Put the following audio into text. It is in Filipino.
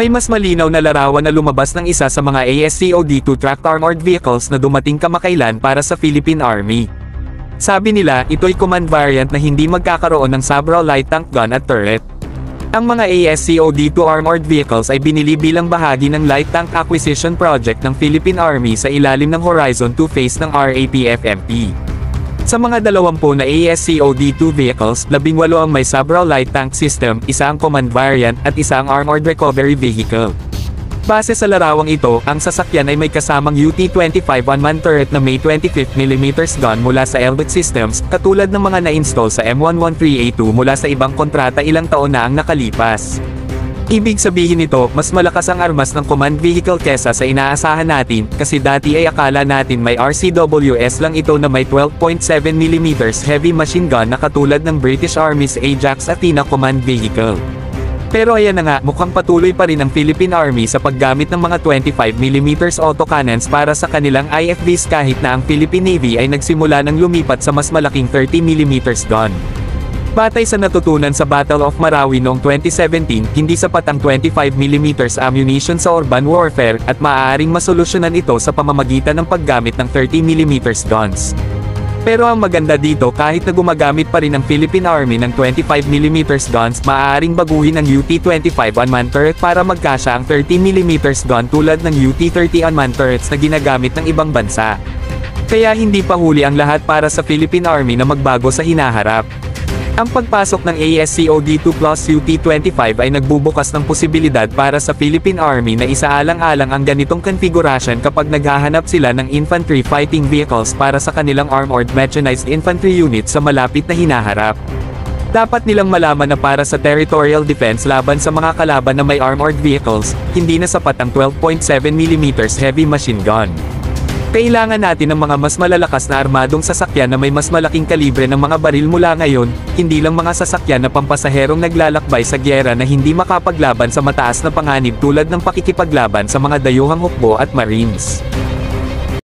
May mas malinaw na larawan na lumabas ng isa sa mga ASCOD-2 tracked armored vehicles na dumating kamakailan para sa Philippine Army. Sabi nila, ito'y command variant na hindi magkakaroon ng Sabra light tank gun at turret. Ang mga ASCOD-2 armored vehicles ay binili bilang bahagi ng light tank acquisition project ng Philippine Army sa ilalim ng Horizon 2 phase ng RAPFMP. Sa mga 20 na ASCOD-2 vehicles, 18 ang may Sabra light tank system, isa ang command variant, at isa ang armored recovery vehicle. Base sa larawang ito, ang sasakyan ay may kasamang UT-25 one-man turret na may 25mm gun mula sa Elbit Systems, katulad ng mga na-install sa M113A2 mula sa ibang kontrata ilang taon na ang nakalipas. Ibig sabihin nito, mas malakas ang armas ng command vehicle kesa sa inaasahan natin, kasi dati ay akala natin may RCWS lang ito na may 12.7mm heavy machine gun na katulad ng British Army's Ajax Athena command vehicle. Pero ayan na nga, mukhang patuloy pa rin ang Philippine Army sa paggamit ng mga 25mm autocannons para sa kanilang IFVs kahit na ang Philippine Navy ay nagsimula ng lumipat sa mas malaking 30mm gun. Batay sa natutunan sa Battle of Marawi noong 2017, hindi sapat ang 25mm ammunition sa urban warfare, at maaaring masolusyonan ito sa pamamagitan ng paggamit ng 30mm guns. Pero ang maganda dito, kahit na gumagamit pa rin ang Philippine Army ng 25mm guns, maaaring baguhin ang UT-25 unmanned turret para magkasya ang 30mm gun tulad ng UT-30 unmanned turrets na ginagamit ng ibang bansa. Kaya hindi pa huli ang lahat para sa Philippine Army na magbago sa hinaharap. Ang pagpasok ng ASCOD-2 plus UT-25 ay nagbubukas ng posibilidad para sa Philippine Army na isaalang-alang ang ganitong konfigurasyon kapag naghahanap sila ng infantry fighting vehicles para sa kanilang armored mechanized infantry unit sa malapit na hinaharap. Dapat nilang malaman na para sa territorial defense laban sa mga kalaban na may armored vehicles, hindi na sapat ang 12.7mm heavy machine gun. Kailangan natin ng mga mas malalakas na armadong sasakyan na may mas malaking kalibre ng mga baril mula ngayon, hindi lang mga sasakyan na pampasaherong naglalakbay sa gyera na hindi makapaglaban sa mataas na panganib tulad ng pakikipaglaban sa mga dayuhang hukbo at marines.